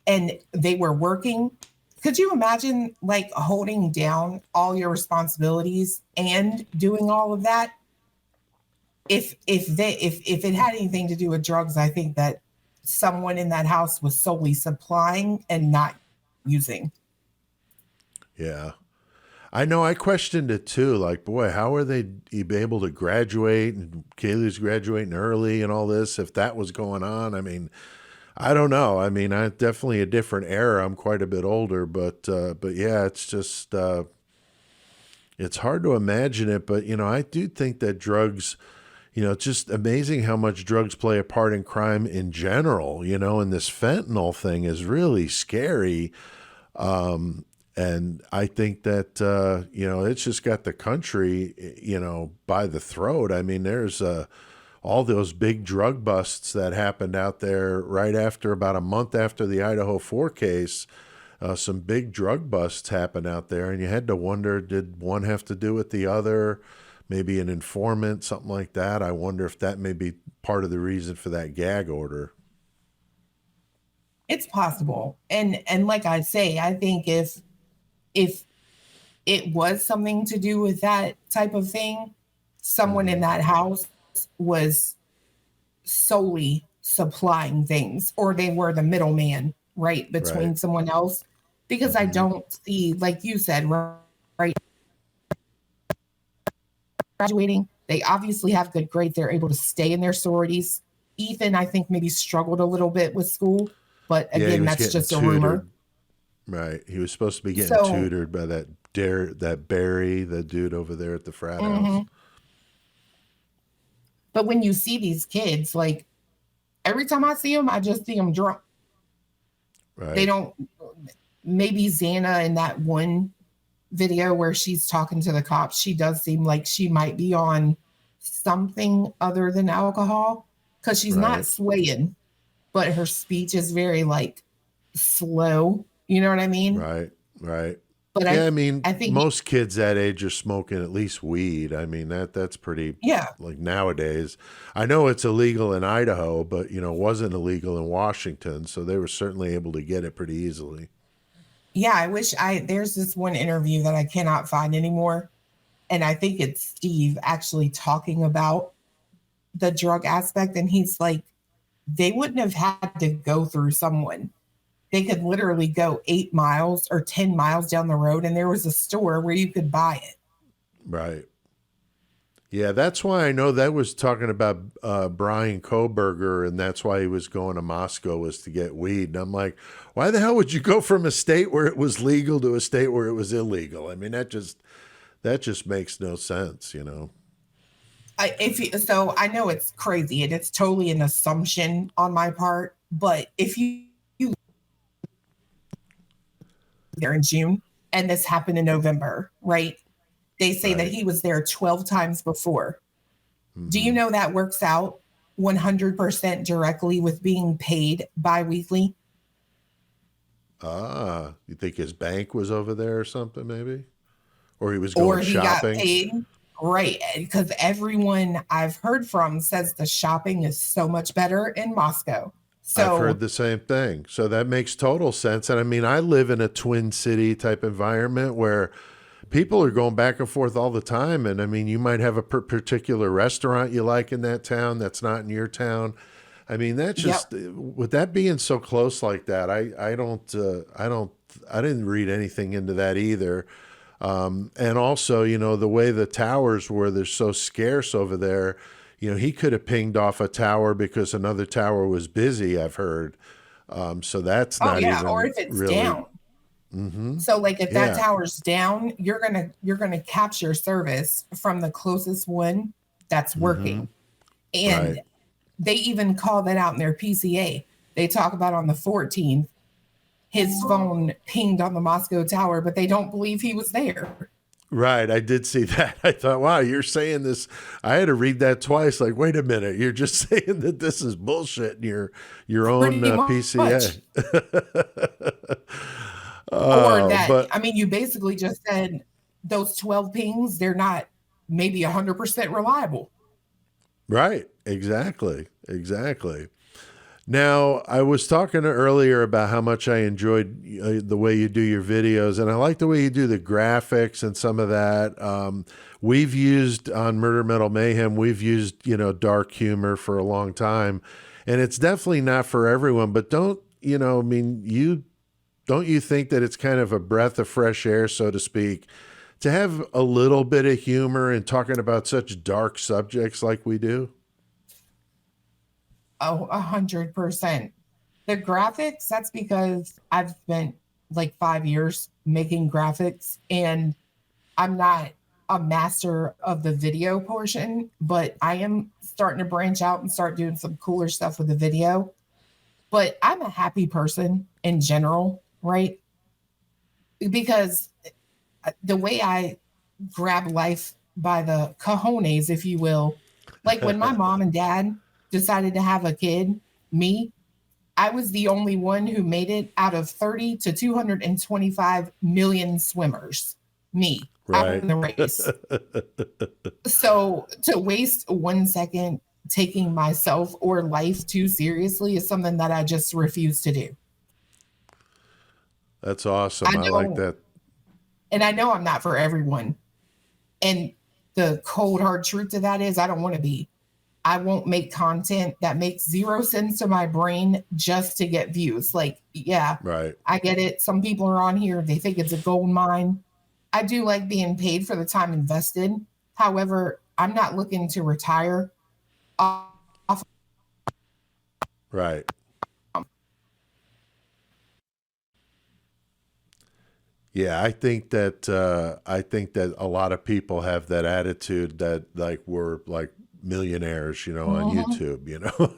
and they were working. Could you imagine like holding down all your responsibilities and doing all of that? If it had anything to do with drugs, I think that someone in that house was solely supplying and not using. Yeah. I know I questioned it too. Like, boy, how are they able to graduate and Kaylee's graduating early and all this if that was going on? I mean, I don't know. I mean, I definitely a different era. I'm quite a bit older, but yeah, it's just it's hard to imagine it. But I do think that drugs, it's just amazing how much drugs play a part in crime in general. And this fentanyl thing is really scary. And I think that it's just got the country, by the throat. I mean, there's all those big drug busts that happened out there right after, about a month after the Idaho 4 case. Some big drug busts happened out there, and you had to wonder, did one have to do with the other? Maybe an informant, something like that. I wonder if that may be part of the reason for that gag order. It's possible. And like I say, I think if it was something to do with that type of thing, someone in Mm-hmm. that house was solely supplying things or they were the middleman right Right. between someone else because I Mm-hmm. don't see like you said right graduating they obviously have good grades they're able to stay in their sororities. Ethan I think maybe struggled a little bit with school but Yeah, he again was that's getting just a rumor. tutored. Right. He was supposed to be getting So tutored by that Barry, the dude over there at the frat house. mhm. But when you see these kids like every time I see them I just see them drunk. They Right. don't maybe Xana in that one video where she's talking to the cops, she does seem like she might be on something other than alcohol because she's not Right. swaying, but her speech is very like slow. You know what I mean? Right. Right. But Yeah, I mean, I think, most kids that age are smoking at least weed. I mean, that's pretty, yeah, like, nowadays. I know it's illegal in Idaho, but it wasn't illegal in Washington, so they were certainly able to get it pretty easily. yeah. I wish there's this one interview that I cannot find anymore. And I think it's Steve actually talking about the drug aspect. And he's like, they wouldn't have had to go through someone. They could literally go 8 miles or 10 miles down the road, and there was a store where you could buy it. Right. Yeah, that's why I know that was talking about Brian Koberger, and that's why he was going to Moscow, was to get weed. And I'm like, why the hell would you go from a state where it was legal to a state where it was illegal? I mean, that just makes no sense, you know. So I know it's crazy and it's totally an assumption on my part, but if you there in June and this happened in November, right? They say that he was there 12 times before. Mm-hmm. Do you know that works out 100% directly with being paid biweekly? You think his bank was over there or something, maybe? Or he was going shopping? Got paid, right? Because everyone I've heard from says the shopping is so much better in Moscow. So I've heard the same thing. So that makes total sense. And I mean, I live in a Twin City type environment where people are going back and forth all the time. And I mean, you might have a particular restaurant you like in that town that's not in your town. I mean, that's just, with that being so close like that, I didn't read anything into that either. And also, you know, the way the towers were, they're so scarce over there, you know, he could have pinged off a tower because another tower was busy, I've heard. So that's not even or if it's really down. Mm-hmm. So like if that tower's down, you're gonna capture service from the closest one that's working. Mm-hmm. And they even call that out in their PCA. They talk about on the 14th, his phone pinged on the Moscow tower, but they don't believe he was there. Right. I did see that. I thought, wow, you're saying this. I had to read that twice. Like, wait a minute. You're just saying that this is bullshit in your own PCA. Or that, I mean, you basically just said those 12 pings, they're not maybe 100% reliable. Right. Exactly. Now, I was talking earlier about how much I enjoyed the way you do your videos, and I like the way you do the graphics and some of that. We've used on Murder Metal Mayhem, we've used, you know, dark humor for a long time, and it's definitely not for everyone, but don't you think that it's kind of a breath of fresh air, so to speak, to have a little bit of humor in talking about such dark subjects like we do? Oh, 100%. The graphics, that's because I've spent like 5 years making graphics, and I'm not a master of the video portion, but I am starting to branch out and start doing some cooler stuff with the video. But I'm a happy person in general, right? Because the way I grab life by the cojones, if you will, like when my mom and dad decided to have a kid, me, I was the only one who made it out of 30 to 225 million swimmers. Me, right. I won the race. So to waste 1 second taking myself or life too seriously is something that I just refuse to do. That's awesome. I like that. And I know I'm not for everyone. And the cold, hard truth to that is I don't want to be. I won't make content that makes zero sense to my brain just to get views. Like, yeah, right. I get it. Some people are on here. They think it's a gold mine. I do like being paid for the time invested. However, I'm not looking to retire off. Right. Yeah, I think that a lot of people have that attitude that like we're like millionaires, you know, on YouTube, you know.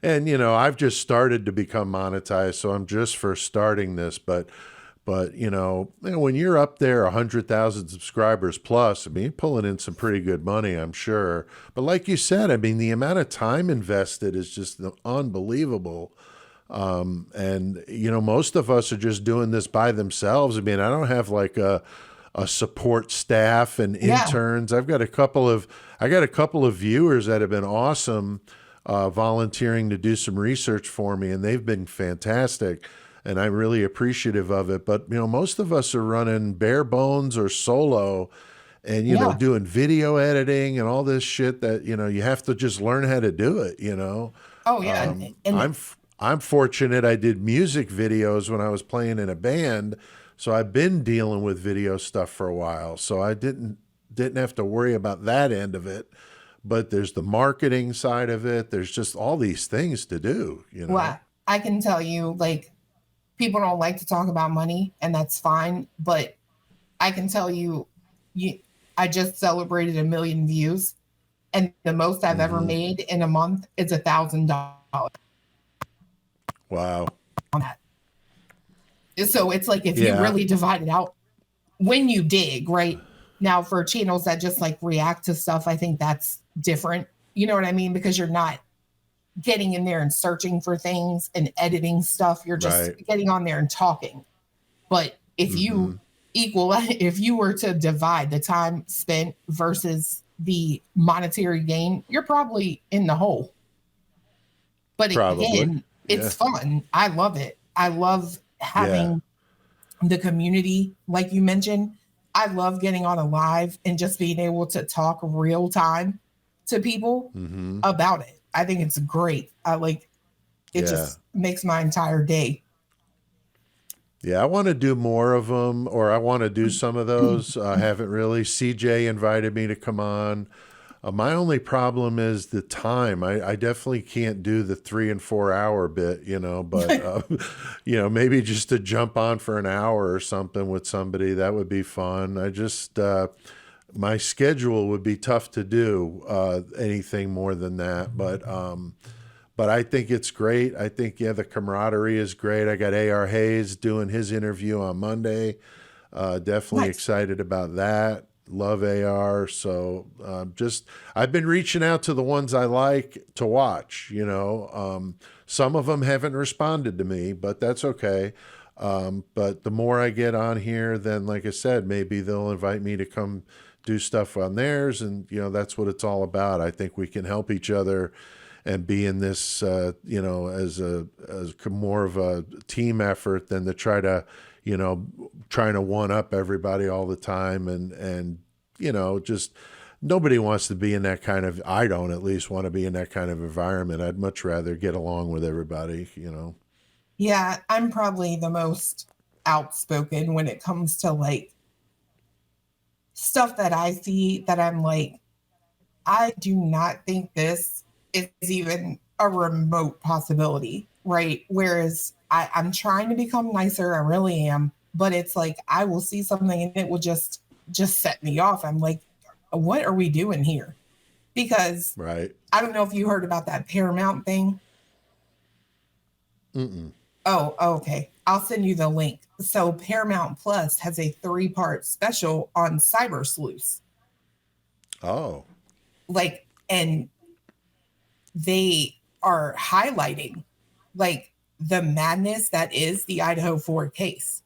And you know, I've just started to become monetized, so I'm just first starting this, but you know, when you're up there 100,000 subscribers plus, I mean, you're pulling in some pretty good money, I'm sure. But like you said, I mean, the amount of time invested is just unbelievable. And you know, most of us are just doing this by themselves. I mean, I don't have like a support staff and interns. I've got a couple of viewers that have been awesome, volunteering to do some research for me, and they've been fantastic, and I'm really appreciative of it. But you know, most of us are running bare bones or solo, and you know, doing video editing and all this shit that, you know, you have to just learn how to do it, you know. Oh yeah, and I'm fortunate. I did music videos when I was playing in a band, so I've been dealing with video stuff for a while. So I didn't have to worry about that end of it. But there's the marketing side of it. There's just all these things to do, you know. well, I can tell you, like, people don't like to talk about money, and that's fine. But I can tell you, you, I just celebrated 1 million views, and the most I've ever Hmm. made in a month is $1,000 Wow. on that. So it's like if you Yeah. really divide it out, when you dig, right? Now for channels that just like react to stuff, I think that's different. You know what I mean? Because you're not getting in there and searching for things and editing stuff. You're just Right. getting on there and talking. But if you Hmm. if you were to divide the time spent versus the monetary gain, you're probably in the hole. But Probably. again, Yeah. it's fun. I love it. I love Yeah. having the community, like you mentioned. I love getting on a live and just being able to talk real time to people Hmm. about it. I think it's great. I like it, Yeah. just makes my entire day. Yeah, I want to do more of them, or I want to do some of those. I haven't really. CJ invited me to come on. My only problem is the time. I definitely can't do the 3 and 4 hour bit, you know, but, maybe just to jump on for an hour or something with somebody, that would be fun. My schedule would be tough to do anything more than that. But I think it's great. I think, yeah, the camaraderie is great. I got AR Hayes doing his interview on Monday. Definitely Nice. excited about that. Love AR. So I've been reaching out to the ones I like to watch, you know. Some of them haven't responded to me, but that's okay. But the more I get on here, then, like I said, maybe they'll invite me to come do stuff on theirs. And, that's what it's all about. I think we can help each other and be in this, as more of a team effort than to trying to one up everybody all the time. And, just nobody wants to be in that kind of, I don't at least want to be in that kind of environment. I'd much rather get along with everybody. Yeah, I'm probably the most outspoken when it comes to like stuff that I see that I'm like, I do not think this is even a remote possibility, right? Whereas I'm trying to become nicer, I really am, but it's like I will see something and it will just set me off. I'm like, what are we doing here? Because Right. I don't know if you heard about that Paramount thing. Mm-mm. Oh, okay. I'll send you the link. So Paramount Plus has a 3-part special on cyber sleuths. Oh, And they are highlighting like the madness that is the Idaho 4 case.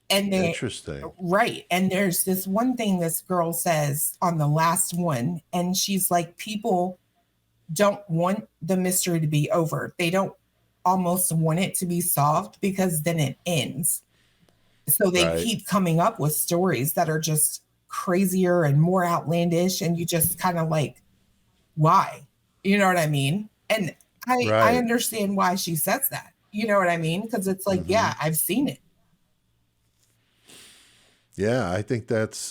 And they interesting. right. And there's this one thing this girl says on the last one, and she's like, people don't want the mystery to be over. They don't almost want it to be solved because then it ends. So they Right. keep coming up with stories that are just crazier and more outlandish. And you just kind of like, why? You know what I mean? And I Right. understand why she says that. You know what I mean? Because it's like, Hmm. yeah, I've seen it. Yeah, I think that's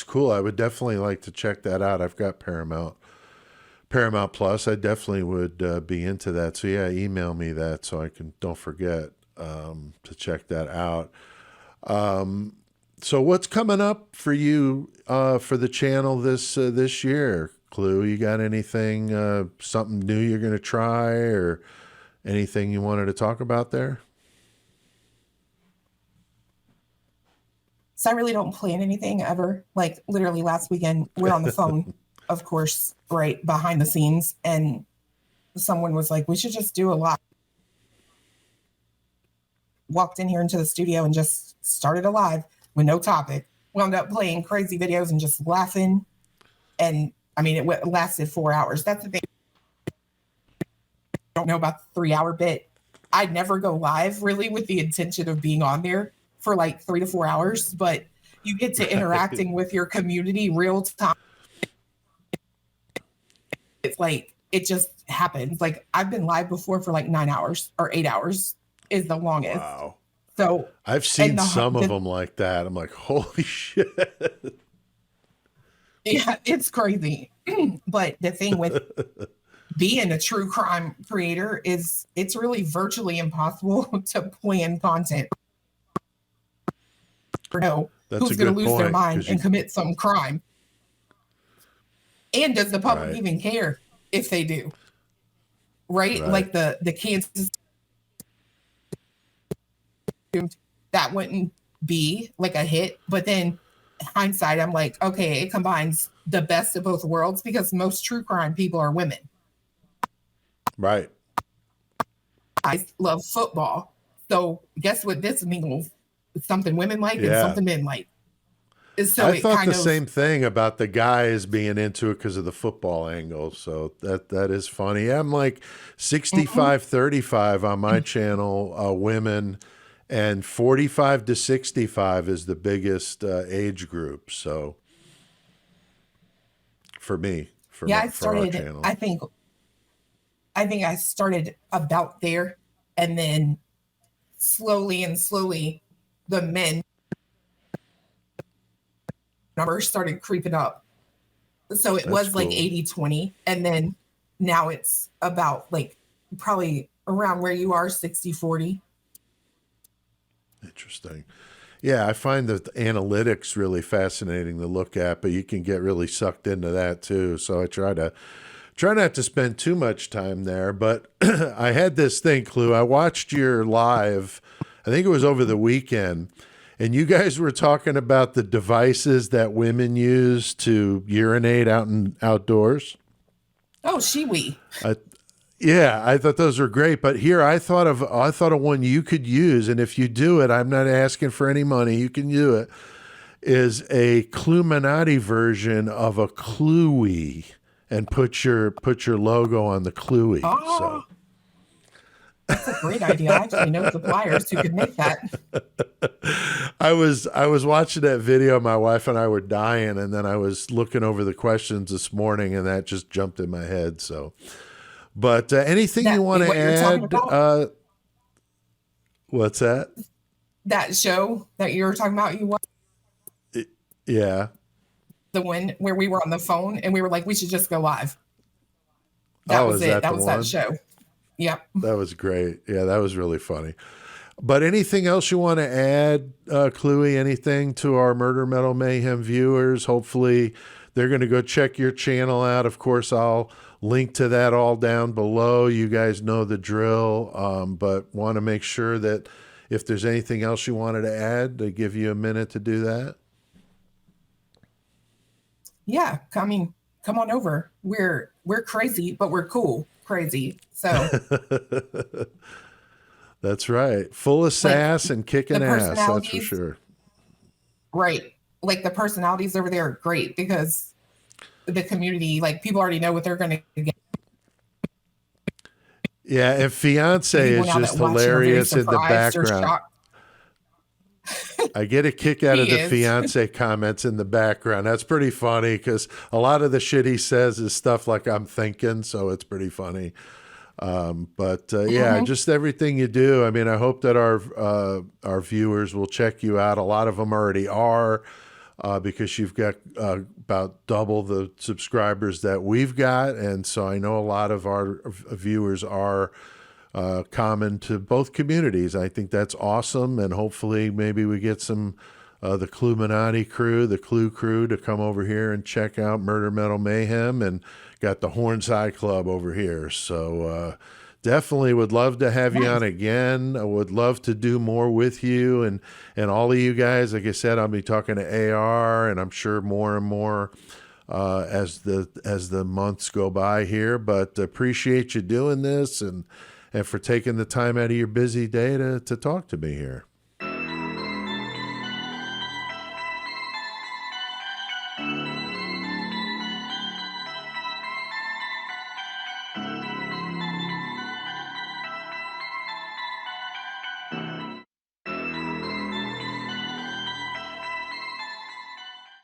cool. I would definitely like to check that out. I've got Paramount Plus. I definitely would be into that. So yeah, email me that so I can don't forget to check that out. So what's coming up for you for the channel this year, Clue? You got anything something new you're going to try or anything you wanted to talk about there? So I really don't plan anything ever. Like literally last weekend, we're on the phone, of course, right behind the scenes. And someone was like, we should just do a live. Walked in here into the studio and just started a live with no topic. Wound up playing crazy videos and just laughing. And I mean, it lasted 4 hours. That's the thing. I don't know about the 3 hour bit. I'd never go live really with the intention of being on there for like 3 to 4 hours, but you get to Right. interacting with your community real time. It's like it just happens. Like I've been live before for like 9 hours or 8 hours is the longest. Wow. So I've seen some of them like that. I'm like, holy shit. Yeah, it's crazy. But the thing with being a true crime creator is it's really virtually impossible to plan content. Or know who's going to lose their mind and commit some crime. And does the public even care if they do? Right? Like the Kansas, that wouldn't be like a hit. But then hindsight, I'm like, okay, it combines the best of both worlds because most true crime people are women. Right. I love football. So guess what this means? It's something women like and something men like. So I thought the same thing about the guys being into it because of the football angle. So that is funny. I'm like 65, 35 on my channel, women, and 45 to 65 is the biggest age group. So for me, for I started, our channel. I think I started about there, and then slowly the men numbers started creeping up. So it was like 80-20, and then now it's about like probably around where you are, 60-40. Interesting. Yeah, I find the analytics really fascinating to look at, but you can get really sucked into that too. So I try not to spend too much time there. But I had this thing, Clue. I watched your live, I think it was over the weekend, and you guys were talking about the devices that women use to urinate outdoors. Oh, Shiwi. Yeah, I thought those were great. But here I thought of one you could use, and if you do it, I'm not asking for any money, you can do it, is a CLUEminati version of a Clue, and put your logo on the Clue. Oh, so that's a great idea. I actually know suppliers who could make that. I was watching that video. My wife and I were dying, and then I was looking over the questions this morning, and that just jumped in my head. So, but anything you want to add? What's that? That show that you were talking about, Yeah. The one where we were on the phone and we were like, we should just go live. That was it. That was that show. Yep. That was great. Yeah, that was really funny. But anything else you want to add, Clue? Anything to our Murder Metal Mayhem viewers? Hopefully they're going to go check your channel out. Of course, I'll link to that all down below. You guys know the drill, but want to make sure that if there's anything else you wanted to add, to give you a minute to do that. Yeah, come on over. We're crazy, but we're cool crazy. So that's right. Full of sass and kicking ass, that's for sure. Right. Like the personalities over there are great because the community, like people already know what they're going to get. Yeah, and Fiance is just hilarious in the background. I get a kick out of the Fiance comments in the background. That's pretty funny because a lot of the shit he says is stuff like I'm thinking, so it's pretty funny. Yeah, just everything you do. I mean, I hope that our viewers will check you out. A lot of them already are because you've got about double the subscribers that we've got, and so I know a lot of our viewers are common to both communities. I think that's awesome, and hopefully maybe we get some the CLUEminati crew, the Clue crew, to come over here and check out Murder Metal Mayhem, and got the Hornseye Club over here. So definitely would love to have you on again. I would love to do more with you and all of you guys. Like I said, I'll be talking to AR, and I'm sure more and more as the months go by here. But appreciate you doing this and for taking the time out of your busy day to talk to me here.